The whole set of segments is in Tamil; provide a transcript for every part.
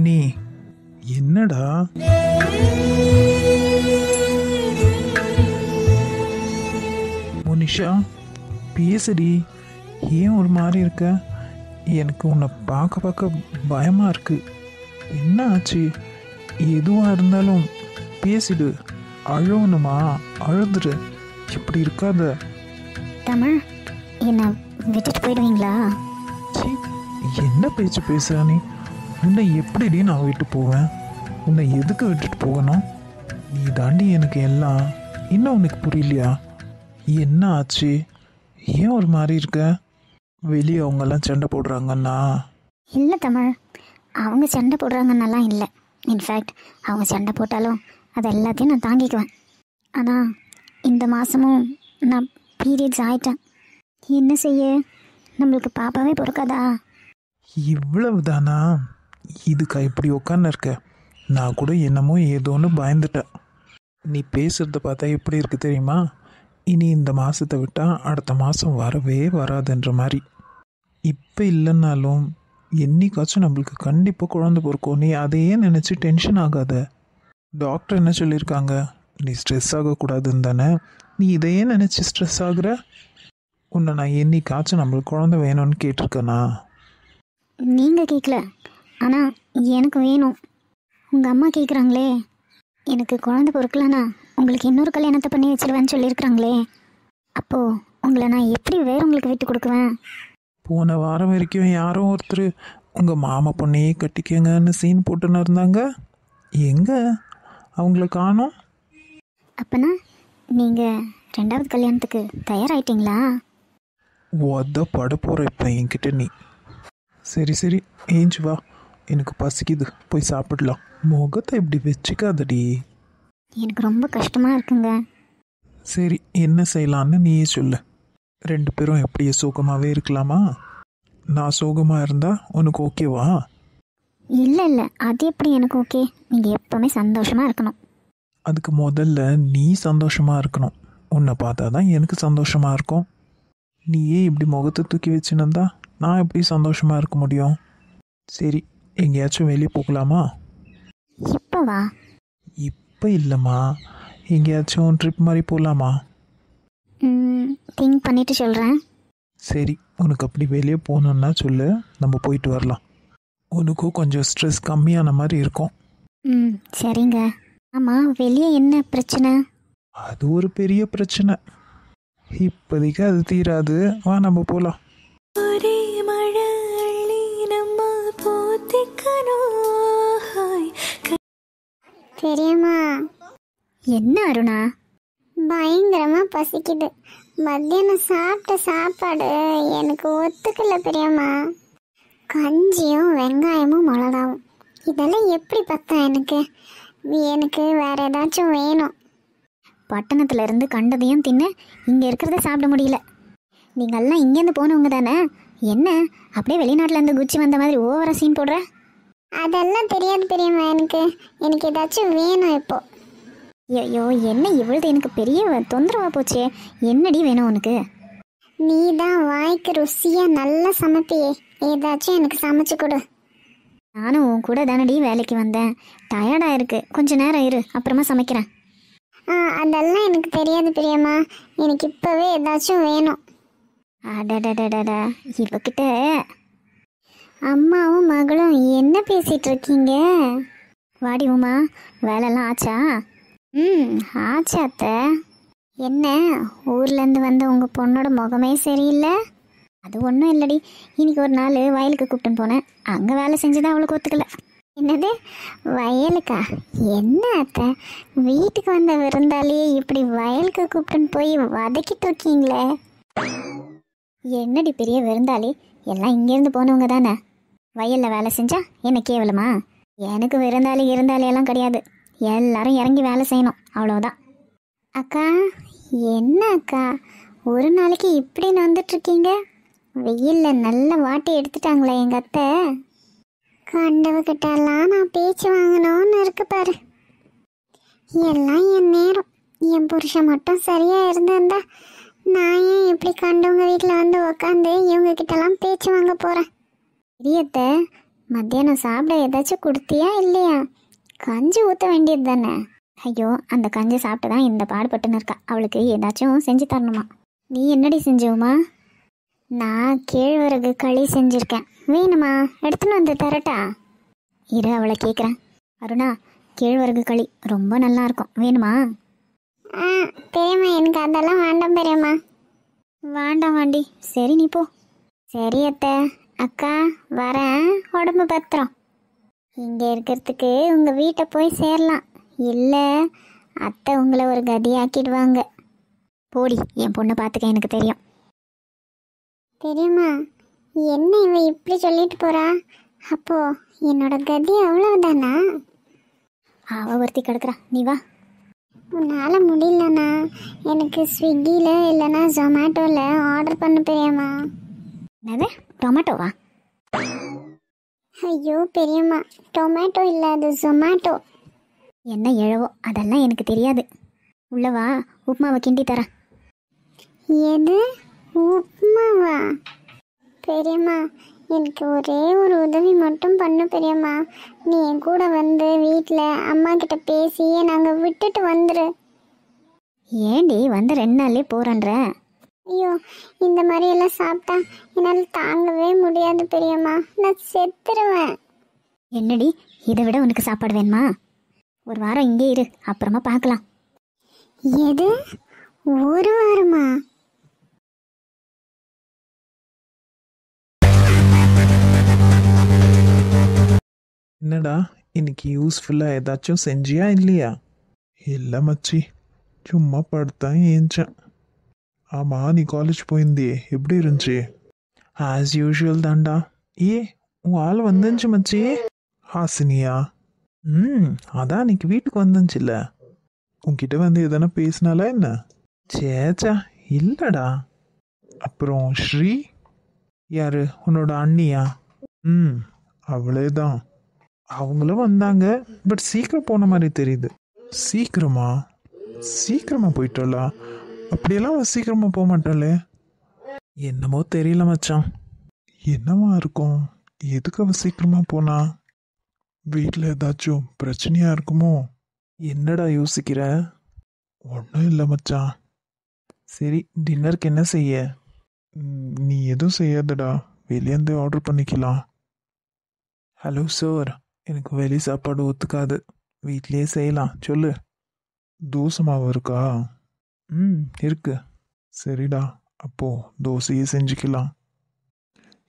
நந்தினி, என்னடா? மோனிஷா, பேசுடி. ஏன் ஒரு மாதிரி இருக்க? எனக்கு உன்னை பார்க்க பார்க்க பயமா இருக்கு. என்ன ஆச்சு? எதுவாக இருந்தாலும் பேசிடு. அழணுமா அழுதுரு. இப்படி இருக்காத. தமிழ், என்ன விட்டுட்டு போயிடுவீங்களா? சி, என்ன பேச்சு பேசுற நீ? உன்னை எப்படிடி நான் விட்டு போவேன்? உன்னை எதுக்கு விட்டுட்டு போகணும்? நீ தாண்டி எனக்கு எல்லாம். இன்னும் உனக்கு புரியலையா? என்ன ஆச்சு? ஏன் ஒரு மாதிரி இருக்க? வெளியே அவங்கெல்லாம் சண்டை போடுறாங்கண்ணா? இல்லை தமிழ், அவங்க சண்டை போடுறாங்கன்னெல்லாம் இல்லை. இன்ஃபேக்ட் அவங்க சண்டை போட்டாலும் அது எல்லாத்தையும் நான் தாங்கிக்குவேன். ஆனால் இந்த மாதமும் நான் பீரியட்ஸ் ஆயிட்டேன். என்ன செய்ய? நம்மளுக்கு பாப்பாவே பிறக்காதா? இவ்வளவு தானா? இதுக்கா இப்படி உட்காந்து இருக்க? நான் கூட என்னமோ ஏதோன்னு பயந்துட்டேன். நீ பேசுகிறத பார்த்தா எப்படி இருக்கு தெரியுமா? இனி இந்த மாதத்தை விட்டால் அடுத்த மாதம் வரவே வராதுன்ற மாதிரி. இப்போ இல்லைன்னாலும் என்னைக்காச்சும் நம்மளுக்கு கண்டிப்பாக குழந்தை பிறக்கும். நீ அதையே நினச்சி டென்ஷன் ஆகாத. டாக்டர் என்ன சொல்லியிருக்காங்க? நீ ஸ்ட்ரெஸ் ஆகக்கூடாதுன்னு தானே? நீ இதையே நினச்சி ஸ்ட்ரெஸ் ஆகுற? உன்னை நான் என்னைக்காச்சும் நம்மளுக்கு குழந்தை வேணும்னு கேட்டிருக்கேனா? நீங்கள் கேட்கல, ஆனால் எனக்கு வேணும். உங்கள் அம்மா கேட்குறாங்களே. எனக்கு குழந்தை பிறக்கலனா உங்களுக்கு இன்னொரு கல்யாணத்தை பண்ணி வச்சிருவேன்னு சொல்லியிருக்கிறாங்களே. அப்போது உங்களை நான் எப்படி வேறவங்களுக்கு விட்டு கொடுக்குவேன்? போன வாரம் வரைக்கும் யாரோ ஒருத்தர் உங்கள் மாமா பொண்ணையே கட்டிக்கங்கன்னு சீன் போட்டுன்னு இருந்தாங்க. எங்கே அவங்கள காணோம்? அப்போனா நீங்கள் ரெண்டாவது கல்யாணத்துக்கு தயாராகிட்டீங்களா? ஒத பட போகிற இப்போ என்கிட்ட நீ. சரி சரி, ஏஞ்சி வா. எனக்கு பசிக்குது, போய் சாப்பிடலாம். முகத்தை இப்படி வச்சுக்காதடி. எனக்கு ரொம்ப கஷ்டமாக இருக்குங்க. சரி, என்ன செய்யலான்னு நீயே சொல்லு. ரெண்டு பேரும் எப்படியே சோகமாகவே இருக்கலாமா? நான் சோகமாக இருந்தால் உனக்கு ஓகேவா? இல்லை இல்லை, அது எப்படி எனக்கு ஓகே? நீங்கள் எப்போவுமே சந்தோஷமாக இருக்கணும். அதுக்கு முதல்ல நீ சந்தோஷமாக இருக்கணும். உன்னை பார்த்தா தான் எனக்கு சந்தோஷமாக இருக்கும். நீயே இப்படி முகத்தை தூக்கி வச்சுன்னு நான் எப்படி சந்தோஷமாக இருக்க முடியும்? சரி, எங்கேயாச்சும் வெளியே போகலாமா? இப்போ வா. இப்போ இல்லைம்மா, எங்கேயாச்சும் ட்ரிப் மாதிரி போகலாமா? திங்க் பண்ணிவிட்டு சொல்கிறேன். சரி, உனக்கு அப்படி வெளியே போகணுன்னா சொல்லு, நம்ம போயிட்டு வரலாம். உனக்கும் கொஞ்சம் ஸ்ட்ரெஸ் கம்மியான மாதிரி இருக்கும். சரிங்க. ஆமாம், வெளியே என்ன பிரச்சனை? அது ஒரு பெரிய பிரச்சனை. இப்போதைக்கு அது தீராது. வா, நம்ம போகலாம். பெரியம்மா. என்ன அருணா? பயங்கரமா பசிக்குது. மத்தியானம் சாப்பிட்ட சாப்பாடு எனக்கு ஒத்துக்கல பெரியம்மா. கஞ்சியும் வெங்காயமும் மிளகாவும் இதெல்லாம் எப்படி பார்த்தா எனக்கு வேற ஏதாச்சும் வேணும். பட்டணத்துல இருந்து கண்டதையும் தின்னு இங்க இருக்கிறத சாப்பிட முடியல. நீங்கெல்லாம் இங்கேருந்து போனவங்க தானே? என்ன அப்படியே வெளிநாட்டுல இருந்து குச்சி வந்த மாதிரி ஓவரா சீன் போடுற? அதெல்லாம் தெரியாது பெரியம்மா. எனக்கு ஏதாச்சும் வேணும் இப்போ. ஐயோ, என்ன இவ்வளவு எனக்கு பெரிய தொந்தரவா போச்சே. என்னடி வேணும் உனக்கு? நீ தான் வாய்க்கு ருசியா நல்லா சமைப்பியே, ஏதாச்சும் எனக்கு சமைச்சு கொடு. நானும் உன் கூட தானடி வேலைக்கு வந்தேன். டயர்டா இருக்கு, கொஞ்ச நேரம் இரு, அப்புறமா சமைக்கிறேன். அதெல்லாம் எனக்கு தெரியாது பெரியம்மா. எனக்கு இப்பவே ஏதாச்சும் வேணும். அடடடடடா, இவகிட்ட அம்மாவும் மகளும் என்ன பேசிட்டு இருக்கீங்க? வாடி உமா, வேலைலாம் ஆச்சா? ஆச்சா அத்தை. என்ன ஊர்லேருந்து வந்த உங்கள் பொண்ணோட முகமே சரியில்லை? அது ஒன்றும் இல்லடி, இன்னைக்கு ஒரு நாள் வயலுக்கு கூப்பிட்டுன்னு போனேன். அங்கே வேலை செஞ்சுதான் அவளுக்கு ஒத்துக்கல. என்னது வயலுக்கா? என்ன அத்தை, வீட்டுக்கு வந்த விருந்தாலேயே இப்படி வயலுக்கு கூப்பிட்டுன்னு போய் வதக்கிட்டு இருக்கீங்களே. என்னடி பெரிய விருந்தாளி, எல்லாம் இங்கேருந்து போனவங்க தானே. வயலில் வேலை செஞ்சா என்ன கேவலமா? எனக்கு விருந்தாளி எல்லாம் கிடையாது. எல்லாரும் இறங்கி வேலை செய்யணும், அவ்வளோதான். அக்கா, என்ன அக்கா ஒரு நாளைக்கு இப்படி வந்துட்டுருக்கீங்க? வெயிலில் நல்ல வாட்டி எடுத்துட்டாங்களே எங்கள் அத்தை. கண்டவகிட்டெல்லாம் நான் பேச்சு வாங்கணும்னு இருக்கு பாரு. எல்லாம் என் நேரம். என் புருஷன் மட்டும் சரியாக இருந்திருந்தா நான் ஏன் இப்படி கண்டவங்க வீட்டில் வந்து உக்காந்து இவங்க கிட்டலாம் பேச்சு வாங்க போகிறேன்? பெரியத்தை, மத்தியானம் சாப்பிட ஏதாச்சும் கொடுத்தியா இல்லையா? கஞ்சி ஊற்ற வேண்டியது தானே. ஐயோ, அந்த கஞ்சி சாப்பிட்டு தான் இந்த பாடுபட்டுன்னு இருக்கா. அவளுக்கு ஏதாச்சும் செஞ்சு தரணுமா? நீ என்னடி செஞ்சோமா? நான் கேழ்வரகு களி செஞ்சுருக்கேன். வேணுமா? எடுத்துன்னு வந்து தரட்டா? இரு, அவளை கேட்குறேன். அருணா, கேழ்வரகு களி ரொம்ப நல்லா இருக்கும், வேணுமா? பெரியம்மா, எனக்கு அதெல்லாம் வேண்டாம் பெரியம்மா. வேண்டாம் வாண்டி. சரி, நீ போ. சரி அத்தை. அக்கா வரேன். உடம்பு பத்திரம். இங்கே இருக்கிறதுக்கு உங்கள் வீட்டை போய் சேரலாம். இல்லை, அத்தை உங்களை ஒரு கதியாக்கிடுவாங்க. போடி, என் பொண்ணை பார்த்துக்க, எனக்கு தெரியும். பெரியம்மா, என்ன இவ இப்படி சொல்லிட்டு போறா? அப்போ என்னோட கதி அவ்வளவுதானா? அவ ஒருத்தி கிடக்குறா, நீ வா. உன்னால முடியலண்ணா, எனக்கு ஸ்விக்கியில் இல்லைன்னா ஜொமேட்டோவில் ஆர்டர் பண்ண பெரியம்மா. என்னது, டொமேட்டோவா? ஐயோ பெரியம்மா, டொமேட்டோ இல்லை, அது ஜொமேட்டோ. என்ன இழவோ, அதெல்லாம் எனக்கு தெரியாது. உள்ளவா, உப்புமாவை கிண்டி தரேன். எது, உப்புமாவா? பெரியம்மா, எனக்கு ஒரே ஒரு உதவி மட்டும் பண்ணு பெரியம்மா. நீ என் கூட வந்து வீட்டில் அம்மா கிட்ட பேசி நாங்கள் விட்டுட்டு வந்துரு. ஏண்டி, வந்து 2 நாள்லேயே போகிறன்ற? ஐயோ, இந்த மாதிரியெல்லாம் சாப்பிட்டா என்னால் தாங்கவே முடியாது பெரியம்மா, நான் செத்துருவேன். என்னடி, இதை விட உனக்கு சாப்பாடு வேணுமா? ஒரு வாரம் இங்கே இரு, அப்புறமா பார்க்கலாம். எது, ஒரு வாரமா? என்னடா இன்னைக்கு யூஸ்ஃபுல்லாக ஏதாச்சும் செஞ்சியா இல்லையா? இல்லை மச்சி, சும்மா படுத்தான் ஏஞ்சேன். ஆமாம், நீ காலேஜ் போயிருந்தியே, எப்படி இருந்துச்சு? ஆஸ் யூஷுவல் தான்டா. உன் ஆள் வந்துச்சு மச்சி. ஹாசினியா? அதான் இன்னைக்கு வீட்டுக்கு வந்துச்சுல்ல. உன்கிட்ட வந்து எதனா பேசினாலா என்ன? சேச்சா, இல்லைடா. அப்புறம் ஸ்ரீ யாரு, உன்னோட அண்ணியா? அவளே தான். அவங்களும் வந்தாங்க, பட் சீக்கிரம் போன மாதிரி தெரியுது. சீக்கிரமா போயிட்டாளா? அப்படியெல்லாம் அவள் சீக்கிரமா போக மாட்டாளே. என்னமோ தெரியல மச்சான். என்னவா இருக்கும்? எதுக்கு அவள் சீக்கிரமா போனா? வீட்டில் ஏதாச்சும் பிரச்சனையா இருக்குமோ? என்னடா யோசிக்கிற? ஒன்றும் இல்லை மச்சான். சரி, டின்னருக்கு என்ன செய்ய? நீ எதுவும் செய்யாதடா, வெளியேந்து ஆர்டர் பண்ணிக்கலாம். ஹலோ சார், எனக்கு வெளி சாப்பாடு ஒத்துக்காது, வீட்லேயே செய்யலாம். சொல்லு. தோசை மாவு இருக்கா? இருக்கு. சரிடா, அப்போ தோசையே செஞ்சுக்கலாம்.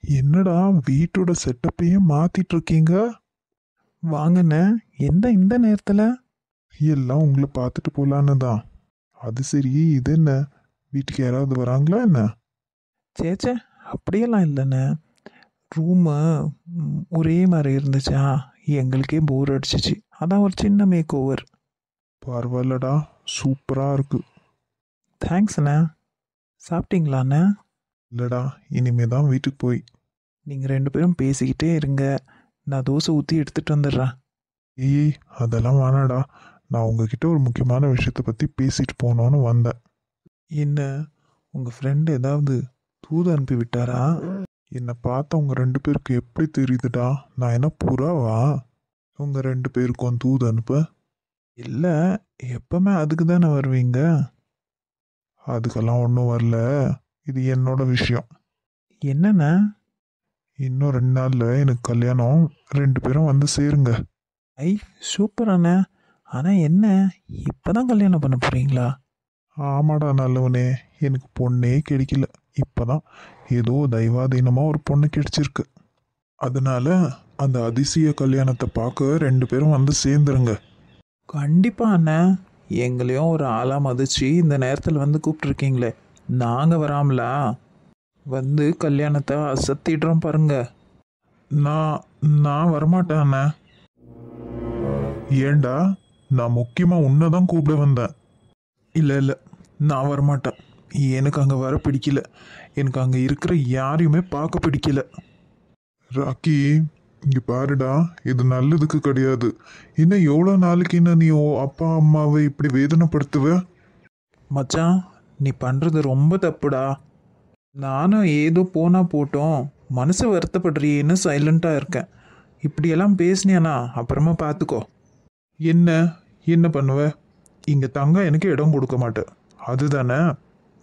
என்னடா வீட்டோட செட்டப்பையே மாத்திட்டு இருக்கீங்க? வாங்கண்ணே, இந்த நேரத்தில்? எல்லாம் உங்களை பார்த்துட்டு போலான்னு தான். அது சரி, இது என்ன, வீட்டுக்கு யாராவது வராங்களா என்ன? சேச்சே, அப்படியெல்லாம் இல்லைண்ணே. ரூமு ஒரே மாதிரி இருந்துச்சா, எங்களுக்கே போர் அடிச்சிச்சு, அதான் ஒரு சின்ன மேக் ஓவர். பரவாயில்லடா, சூப்பராக இருக்கு. தேங்க்ஸ் அண்ணா. சாப்பிட்டீங்களாண்ணே? இல்லைடா, இனிமே தான் வீட்டுக்கு போய். நீங்கள் 2 பேரும் பேசிக்கிட்டே இருங்க, நான் தோசை ஊற்றி எடுத்துகிட்டு வந்துடுறேன். அதெல்லாம் வேணாடா, நான் உங்ககிட்ட ஒரு முக்கியமான விஷயத்தை பற்றி பேசிட்டு போனோன்னு வந்தேன். என்ன, உங்கள் ஃப்ரெண்டு ஏதாவது தூது அனுப்பி விட்டாரா? என்னை பார்த்தா உங்கள் 2 பேருக்கு எப்படி தெரியுதுடா? நான் என்ன புறாவா உங்கள் 2 பேருக்கும் தூது அனுப்ப? இல்லை, எப்பவுமே அதுக்கு தானே வருவீங்க. அதுக்கெல்லாம் ஒன்றும் வரல, இது என்னோட விஷயம். என்னண்ண? இன்னும் 2 நாளில் எனக்கு கல்யாணம், 2 பேரும் வந்து சேருங்க. சூப்பர் அண்ணா. ஆனால் என்ன, இப்போ தான் கல்யாணம் பண்ண போகிறீங்களா? ஆமாடா நல்லவனே, எனக்கு பொண்ணே கிடைக்கல. இப்போ தான் ஏதோ தெய்வாதீனமாக ஒரு பொண்ணு கிடைச்சிருக்கு. அதனால அந்த அதிசய கல்யாணத்தை பார்க்க 2 பேரும் வந்து சேர்ந்துருங்க. கண்டிப்பாக அண்ணா, எங்களையும் ஒரு ஆளாக மதிச்சு இந்த நேரத்தில் வந்து கூப்பிட்ருக்கீங்களே, நாங்கள் வராமலா? வந்து கல்யாணத்தை அசத்திடுறோம் பாருங்க. நான் வரமாட்டேன் அண்ணா. ஏண்டா, நான் முக்கியமாக உன்னை தான் கூப்பிட வந்தேன். இல்லை, நான் வரமாட்டேன். எனக்கு அங்கே வர பிடிக்கல, எனக்கு அங்கே இருக்கிற யாரையுமே பார்க்க பிடிக்கல. ராக்கி, இங்கே பாருடா, இது நல்லதுக்கு கிடையாது. இன்னும் எவ்வளோ நாளைக்கு இன்னும் நீ அப்பா அம்மாவை இப்படி வேதனைப்படுத்துவ? மச்சான், நீ பண்ணுறது ரொம்ப தப்புடா. நானும் ஏதோ போனால் போட்டோம், மனசு வருத்தப்படுறியேன்னு சைலண்ட்டாக இருக்கேன். இப்படியெல்லாம் பேசினியானா அப்புறமா பார்த்துக்கோ. என்ன என்ன பண்ணுவ? இங்கே தங்க எனக்கு இடம் கொடுக்க மாட்டேன் அதுதானே?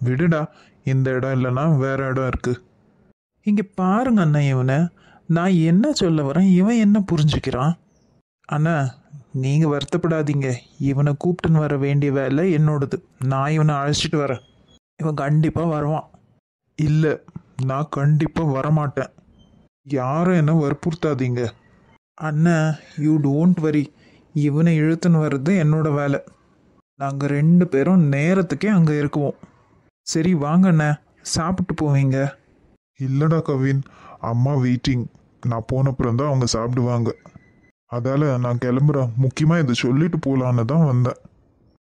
விடுடா, இந்த இடம் இல்லைன்னா வேற இடம் இருக்கு. இங்கே பாருங்க அண்ணா, இவனை நான் என்ன சொல்ல வரேன், இவன் என்ன புரிஞ்சுக்கிறான்? அண்ணா நீங்கள் வருத்தப்படாதீங்க, இவனை கூப்பிட்டுன்னு வர வேண்டிய வேலை என்னோடது. நான் இவனை அழைச்சிட்டு வரேன். இவன் கண்டிப்பாக வருவான். இல்லை, நான் கண்டிப்பாக வரமாட்டேன். யாரும் என்ன வற்புறுத்தாதீங்க. அண்ணா யூ டோன்ட் வரி, இவனை இழுத்துன்னு வர்றது என்னோட வேலை. நாங்கள் 2 பேரும் நேரத்துக்கே அங்கே இருக்குவோம். சரி வாங்க அண்ணா, சாப்பிட்டு போவீங்க. இல்லடா கவின், அம்மா வெயிட்டிங். நான் போனப்புறம் தான் அவங்க சாப்பிடுவாங்க. அதால நான் கிளம்புறேன். முக்கியமாக இதை சொல்லிட்டு போகலான்னு தான் வந்தேன்.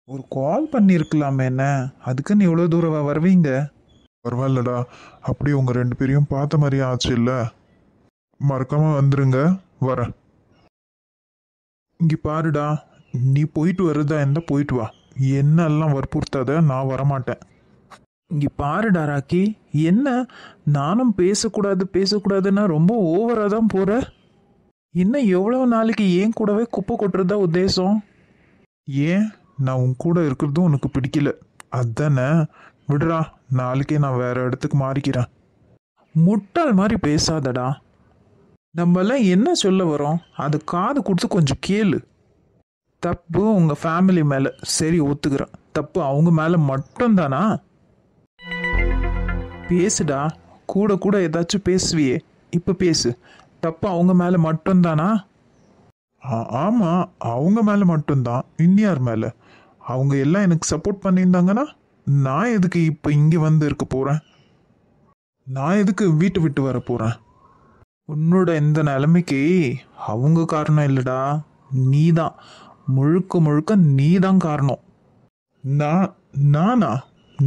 ஒரு கால் பண்ணியிருக்கலாமே என்ன, அதுக்குன்னு இவ்வளோ தூரம் வருவீங்க? பரவாயில்லடா, அப்படியே உங்கள் 2 பேரையும் பார்த்த மாதிரியே ஆச்சு இல்லை? மறக்காம வந்துருங்க. வரேன். இங்கே பாருடா, நீ போயிட்டு வருதா இருந்தால் போயிட்டு வா, என்னெல்லாம் வற்புறுத்தாத, நான் வரமாட்டேன். இங்கே பாருடா ராக்கி, என்ன நானும் பேசக்கூடாதுன்னா ரொம்ப ஓவராக தான் போகிற. இன்னும் எவ்வளோ நாளைக்கு ஏன் கூடவே குப்பை கொட்டுறதா உத்தேசம்? ஏன் நான் உன் கூட இருக்கிறதும் உனக்கு பிடிக்கல அதானே? விடுறா, நாளைக்கே நான் வேற இடத்துக்கு மாறிக்கிறேன். முட்டாள் மாதிரி பேசாதடா. நம்மெல்லாம் என்ன சொல்ல வரோம் அது காது கொடுத்து கொஞ்சம் கேளு. தப்பு உங்கள் ஃபேமிலி மேலே, சரி ஒத்துக்கிறேன். தப்பு அவங்க மேலே மட்டும்தானா? பேசுடா, கூட கூட ஏதாச்சும் பேசுவியே, இப்போ பேசு. தப்பு அவங்க மேலே மட்டும்தானா? ஆமாம், அவங்க மேலே மட்டும்தான். இன்யார் மேலே? அவங்க எல்லாம் எனக்கு சப்போர்ட் பண்ணியிருந்தாங்கன்னா நான் எதுக்கு இப்போ இங்கே வந்து இருக்க போகிறேன்? நான் எதுக்கு வீட்டை விட்டு வர போகிறேன்? உன்னோட இந்த நிலைமைக்கு அவங்க காரணம் இல்லைடா, நீ தான். முழுக்க முழுக்க நீ தான் காரணம். நானா?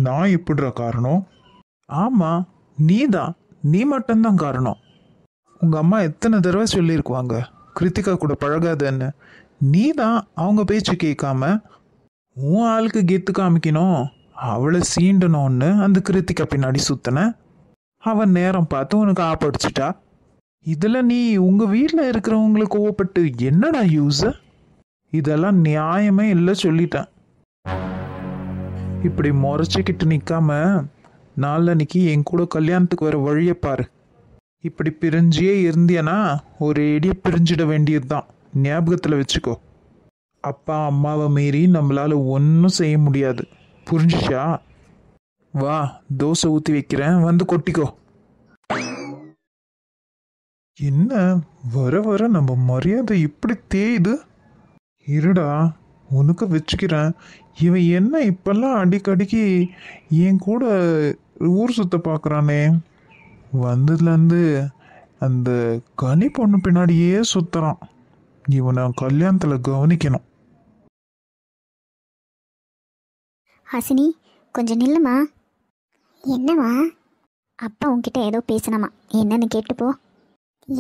நான் எப்படிடா காரணம்? ஆமாம், நீ தான். நீ மட்டும்தான் காரணம். உங்கள் அம்மா எத்தனை தடவை சொல்லியிருக்குவாங்க கிருத்திகா கூட பழகாதன்னு. நீ தான் அவங்க பேச்சு கேட்காம உன் ஆளுக்கு கெத்து காமிக்கணும், அவளை சீண்டணும்னு அந்த கிருத்திகா பின்னாடி சுத்தின. அவன் நேரம் பார்த்து உனக்கு ஆப்படிச்சிட்டா. இதில் நீ உங்கள் வீட்டில் இருக்கிறவங்களுக்கு கோவப்பட்டு என்னடா யூஸ்? இதெல்லாம் நியாயமே இல்லை, சொல்லிட்டேன். இப்படி முறைச்சிக்கிட்டு நிற்காம நாளன்னைக்கு என் கூட கல்யாணத்துக்கு வர வழியை பாரு. இப்படி பிரிஞ்சியே இருந்தியனா ஒரு இடியை பிரிஞ்சிட வேண்டியது தான், ஞாபகத்தில் வச்சுக்கோ. அப்பா அம்மாவை மீறி நம்மளால ஒன்றும் செய்ய முடியாது, புரிஞ்சிச்சா? வா, தோசை ஊற்றி வைக்கிறேன், வந்து கொட்டிக்கோ. என்ன வர வர நம்ம மரியாதை இப்படி தேயுது? இருடா, உனக்கு வச்சுக்கிறேன். இவன் என்ன இப்பெல்லாம் அடிக்கடிக்கு என் கூட ஊர் சுத்த பார்க்குறானே? வந்ததுலேருந்து அந்த கனி பொண்ணு பின்னாடியே சுத்துறான். இவனை கல்யாணத்தில் கவனிக்கணும். ஹாசினி, கொஞ்சம் நில்லுமா. என்னவா? அப்பா உன்கிட்ட ஏதோ பேசணுமா, என்னன்னு கேட்டுப்போ.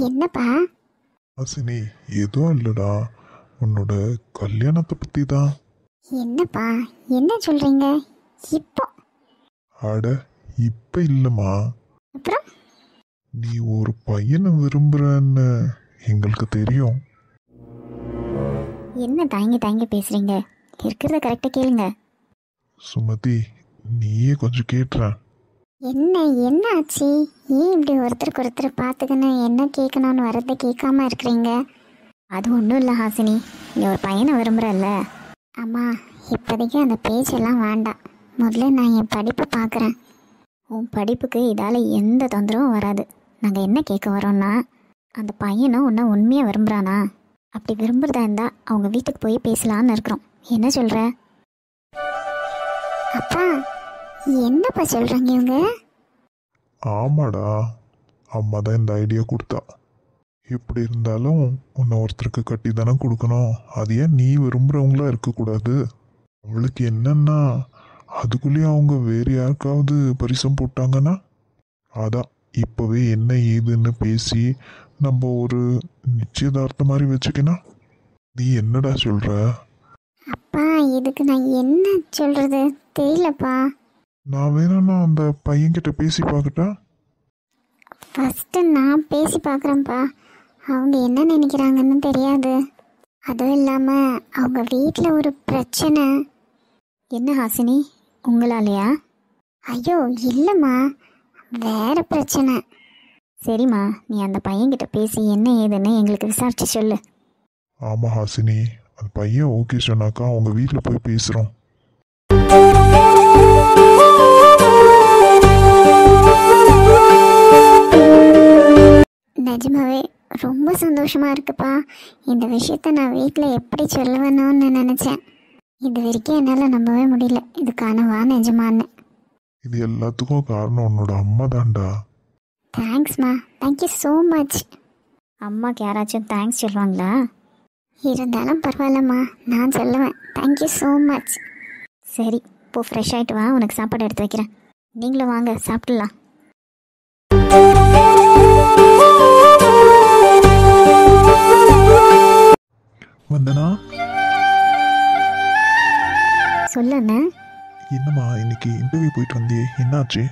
என்னப்பா? ஹாசினி, எதுவும் இல்லைடா, உன்னோட கல்யாணத்தை பற்றி தான். என்னப்பா என்ன சொல்றீங்க இப்போ? அட, இப்போ இல்லைம்மா. அப்புறம்? நீ ஒரு பையனை விரும்புறன்னு எங்களுக்கு தெரியும். என்ன தயங்கி பேசுறீங்க? இருக்கிறத கரெக்டாக கேளுங்க. சுமதி, நீயே கொஞ்சம் கேட்டுற. என்ன ஆச்சு? ஏன் இப்படி ஒருத்தருக்கு ஒருத்தர் பார்த்துக்கன்னு என்ன கேட்கணும்னு வரதை கேட்காம இருக்கிறீங்க? அது ஒன்றும் இல்லை ஹாசினி, நீ ஒரு பையனை விரும்புகிறல்ல. அம்மா, இப்போதைக்கு அந்த பேச்செல்லாம் வேண்டாம். முதல்ல நான் என் படிப்பை பார்க்குறேன். உன் படிப்புக்கு இதால் எந்த தொந்தரவும் வராது. நாங்கள் என்ன கேட்க வரோன்னா, அந்த பையனும் உன்னை உண்மையாக விரும்புகிறானா? அப்படி விரும்புகிறதா இருந்தால் அவங்க வீட்டுக்கு போய் பேசலான்னு இருக்கிறோம். என்ன சொல்கிற? அப்பா, என்னப்பா சொல்கிறாங்க இவங்க? ஆமாடா, அம்மா தான் இந்த ஐடியா கொடுத்தா. எப்படி இருந்தாலும் உன்னை ஒருத்தருக்கு கட்டி தானே கொடுக்கணும். அது ஏன் நீ விரும்புகிறவங்களா இருக்கக்கூடாது? அவளுக்கு என்னன்னா, அதுக்குள்ளேயும் அவங்க வேறு யாருக்காவது பரிசம் போட்டாங்கன்னா, அதான் இப்போவே என்ன ஏதுன்னு பேசி நம்ம ஒரு நிச்சயதார்த்தம் மாதிரி வச்சுக்கணும். நீ என்னடா சொல்கிற? அப்பா, இதுக்கு நான் என்ன சொல்கிறது தெரியலப்பா. நான் வேணும்னா அந்த பையன்கிட்ட பேசி பார்க்கட்டா? ஃபஸ்ட்டு நான் பேசி பார்க்குறேன்ப்பா. அவங்க என்ன நினைக்கிறாங்கன்னு தெரியாது. அதுவும் இல்லாமல் அவங்க வீட்டில் ஒரு பிரச்சனை. என்ன ஹாசினி, உங்களாலையா? ஐயோ இல்லைம்மா, வேற பிரச்சனை. சரிம்மா, நீ அந்த பையன்கிட்ட பேசி என்ன ஏதுன்னு எங்களுக்கு விசாரிச்சு சொல்லு. ஆமாம் ஹாசினி, அந்த பையன் ஓகே சொன்னாக்கா அவங்க வீட்டில் போய் பேசுகிறோம். நிஜமாவே ரொம்ப சந்தோஷமா இருக்குப்பா. இந்த விஷயத்த நான் வீட்டில் எப்படி சொல்லுவேணும்னு நினச்சேன். இது வரைக்கும் என்னால் நம்பவே முடியல இது கனவா நிஜமான்னு. இது எல்லாத்துக்கும் காரணம் உன்னோட அம்மா தான்டா. தேங்க்ஸ்மா, தேங்க்யூ ஸோ மச். அம்மாக்கு யாராச்சும் தேங்க்ஸ் சொல்லுவாங்களா? இருந்தாலும் பரவாயில்லம்மா, நான் சொல்லுவேன். Thank you so much. சரி, இப்போ ஃப்ரெஷ் ஆகிட்டு வா, உனக்கு சாப்பாடு எடுத்து வைக்கிறேன். நீங்களும் வாங்க, சாப்பிடலாம். வந்தனா, சொல்லுண்ணே. என்னம்மா இன்னைக்கு இன்டர்வியூ போயிட்டு வந்தியே, என்னாச்சு?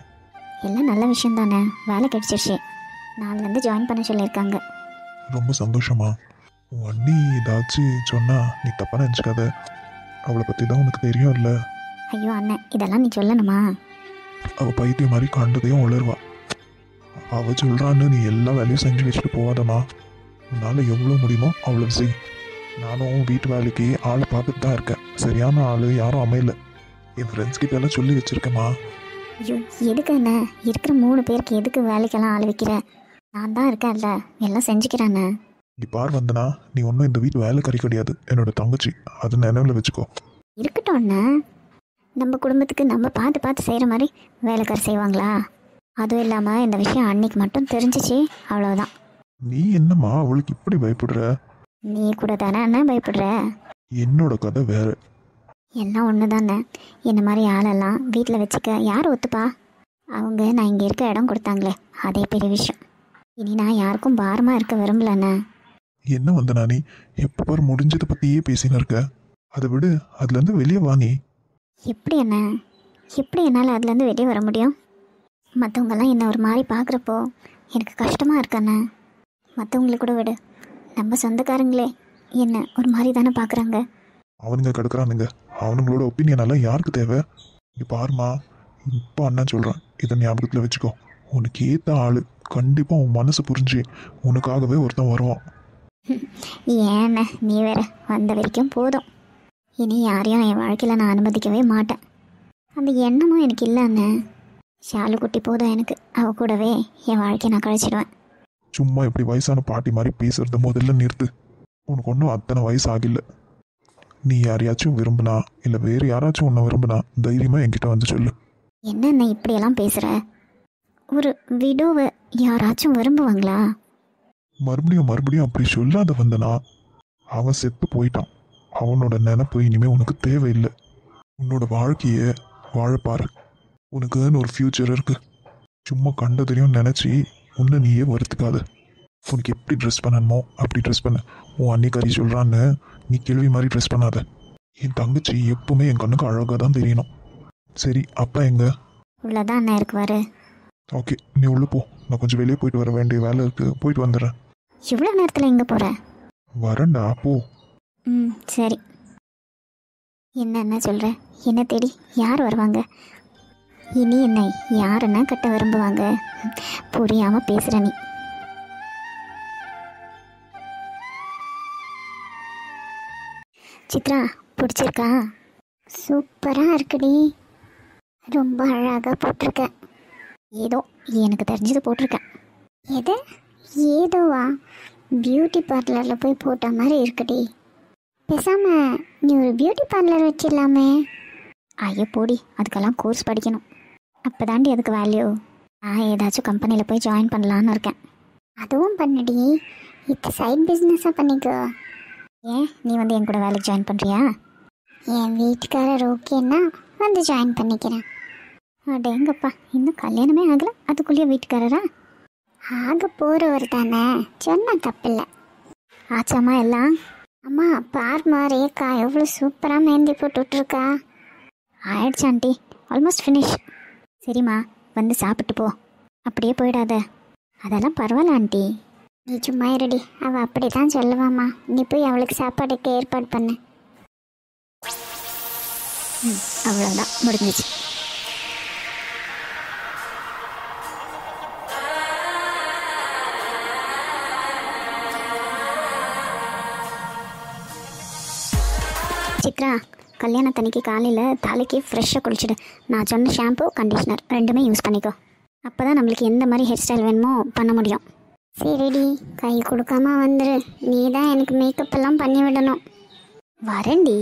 எல்லாம் நல்ல விஷயம் தானே, வேலை கிடைச்சிருச்சு. நாளிலேருந்து ஜாயின் பண்ண சொல்லியிருக்காங்க. ரொம்ப சந்தோஷமா. உன் அண்ணி ஏதாச்சும் சொன்னா நீ தப்பாக நினச்சிக்காத. அவளை பற்றி தான் உனக்கு தெரியும் இல்லை? ஐயோ அண்ணன், இதெல்லாம் நீ சொல்லணுமா? அவள் பைத்தியம் மாதிரி கண்டதையும் உளருவா. அவள் சொல்கிறான்னு நீ எல்லா வேலையும் செஞ்சு வச்சுட்டு போகாதம்மா. உன்னால் எவ்வளோ முடியுமோ அவ்வளோ செய். நானும் வீட்டு வேலைக்கு ஆளை பார்த்துட்டு தான் இருக்கேன். சரியான ஆள் யாரும் அமையல. என் ஃப்ரெண்ட்ஸ் கிட்ட எல்லாம் சொல்லி வச்சுருக்கேம்மா. ஐயோ எதுக்கு அண்ணே, இருக்கிற 3 பேருக்கு எதுக்கு வேலைக்கெல்லாம் ஆள் வைக்கிற? நான் தான் இருக்கேன்ல, எல்லாம் செஞ்சுக்கிறேண்ணே. நீ பார் வந்தனா, நீ ஒன்றும் இந்த வீட்டு வேலைக்காரி கிடையாது, என்னோட தங்கச்சி. அது நினைவில் வச்சுக்கோ. இருக்கட்டும் அண்ணா, நம்ம குடும்பத்துக்கு நம்ம பார்த்து பார்த்து செய்கிற மாதிரி வேலைக்கார செய்வாங்களா? அதுவும் இல்லாமல் இந்த விஷயம் அன்னைக்கு மட்டும் தெரிஞ்சிச்சு, அவ்வளோதான். நீ என்னம்மா அவளுக்கு இப்படி பயப்படுற? நீ கூட தானே அண்ணா பயப்படுற? என்னோட கதை வேற. எல்லாம் ஒன்று தானே. என்ன மாதிரி ஆளெல்லாம் வீட்டில் வச்சுக்க யார் ஒத்துப்பா? அவங்க நான் இங்கே இருக்க இடம் கொடுத்தாங்களே, அதே பெரிய விஷயம். இனி நான் யாருக்கும் பாரமாக இருக்க விரும்பலண்ணே. என்ன வந்தனா, நீ எப்போ பாரு முடிஞ்சதை பற்றியே பேசின்னு இருக்க. அதை விடு, அதுலேருந்து வெளியே வா. நீ எப்படி என்ன, எப்படி என்னால் அதுலேருந்து வெளியே வர முடியும்? மற்றவங்கெல்லாம் என்னை ஒரு மாதிரி பார்க்குறப்போ எனக்கு கஷ்டமாக இருக்கண்ணே. மற்றவங்களை கூட விடு, நம்ம சொந்தக்காரங்களே என்ன ஒரு மாதிரி தானே பார்க்குறாங்க. அவனுங்க கிடக்குறானுங்க. அவனுங்களோட ஒப்பீனியன் எல்லாம் யாருக்கு தேவை? நீ பாருமா, இப்போ அண்ணன் சொல்கிறேன், இதை ஞாபகத்தில் வச்சுக்கோ. உனக்கு ஏற்ற ஆள் கண்டிப்பாக உன் மனசு புரிஞ்சு உனக்காகவே ஒருத்தன் வருவான். ஏண்ணே நீ வேற, வந்த வரைக்கும் போதும். இனி யாரையும் என் வாழ்க்கையில் நான் அனுமதிக்கவே மாட்டேன். அந்த எண்ணமும் எனக்கு இல்லைண்ணே. ஷாலு குட்டி போதும் எனக்கு, அவ கூடவே என் வாழ்க்கையை நான் கழிச்சிடுவேன். சும்மா இப்படி வயசான பாட்டி மாதிரி பேசுறத முதல்ல நிறுத்து. உனக்கு ஒன்றும் அத்தனை வயசு ஆகல. நீ யாரையாச்சும் விரும்பினா இல்லை வேறு யாராச்சும் உன்னை விரும்பினா தைரியமாக என்கிட்ட வந்து சொல்லு. என்னென்ன இப்படியெல்லாம் பேசுகிற? ஒரு விடோவை யாராச்சும் விரும்புவாங்களா? மறுபடியும் அப்படி சொல்லாத வந்தனா. அவன் செத்து போயிட்டான். அவனோட நினப்பு இனிமேல் உனக்கு தேவையில்லை. உன்னோட வாழ்க்கையை வாழப்பாரு. உனக்குன்னு ஒரு ஃப்யூச்சர் இருக்கு. சும்மா கண்டதையும் நினச்சி உன்னை நீயே வருத்துக்காத. உனக்கு எப்படி ட்ரெஸ் பண்ணணுமோ அப்படி ட்ரெஸ் பண்ண. உன் அன்னிக்காரி சொல்கிறான்னு நீ கேள்வி மாதிரி ட்ரெஸ் பண்ணாத. என் தங்கச்சி எப்பவுமே என் கண்ணுக்கு அழகாக தான் தெரியணும். சரி, அப்பா எங்க? இவ்வளோதான் அண்ணா இருக்குவாரு. ஓகே, நீ உள்ளே போ. நான் கொஞ்சம் வெளியே போயிட்டு வர வேண்டிய வேலை இருக்குது, போயிட்டு வந்துடுறேன். இவ்வளோ நேரத்தில் எங்கே போகிற? வரேன்டா, போ. சரி. என்ன சொல்கிற? என்ன தேடி யார் வருவாங்க? இனி என்னை யாருன்னா கட்ட விரும்புவாங்க? புரியாமல் பேசுகிற நீ. சித்ரா, பிடிச்சிருக்கா? சூப்பராக இருக்குடி. ரொம்ப அழகாக போட்டிருக்க. ஏதோ எனக்கு தெரிஞ்சது போட்டிருக்கேன். எது ஏதோவா? பியூட்டி பார்லரில் போய் போட்ட மாதிரி இருக்குடி. பேசாமல் நீ ஒரு பியூட்டி பார்லர் வச்சிடலாமே. ஐயோ போடி, அதுக்கெல்லாம் கோர்ஸ் படிக்கணும். அப்போ தாண்டி அதுக்கு வேல்யூ. நான் ஏதாச்சும் கம்பெனியில் போய் ஜாயின் பண்ணலான்னு இருக்கேன். அதுவும் பண்ணுடி. இது சைட் பிஸ்னஸாக பண்ணிக்கோ. ஏன் நீ வந்து என் கூட வேலைக்கு ஜாயின் பண்ணுறியா? என் வீட்டுக்காரர் ஓகேன்னா வந்து ஜாயின் பண்ணிக்கிறேன். அடேங்கப்பா, இன்னும் கல்யாணமே ஆகலை, அதுக்குள்ளேயே வீட்டுக்காரரா? ஆக போகிறவர் தானே, சொன்ன தப்பில்லை. ஆச்சாமா எல்லாம்? அம்மா பார்மா, ரேக்கா எவ்வளோ சூப்பராக மெஹந்தி போட்டுட்ருக்கா. ஆயிடுச்சு ஆண்டி, ஆல்மோஸ்ட் ஃபினிஷ். சரிம்மா, வந்து சாப்பிட்டு போ, அப்படியே போயிடாத. அதெல்லாம் பரவாயில்ல ஆண்டி. நீ சும்மா இருடி, அவள் அப்படி தான் சொல்லுவாம்மா. நீ போய் அவளுக்கு சாப்பாடுக்கு ஏற்பாடு பண்ணு. அவ்வளோதான், முடிஞ்சிச்சு. சித்ரா, கல்யாணத்தன்னைக்கு காலையில் தலைக்கு ஃப்ரெஷ்ஷாக குளிச்சுடு. நான் சொன்ன ஷாம்பு கண்டிஷ்னர் ரெண்டுமே யூஸ் பண்ணிக்கோ. அப்போ தான் நம்மளுக்கு எந்த மாதிரி ஹேர் ஸ்டைல் வேணுமோ பண்ண முடியும். சரிடி, கை கொடுக்காம வந்துரு. நீ தான் எனக்கு மேக்கப் எல்லாம் பண்ணி விடணும். வரேன்டி.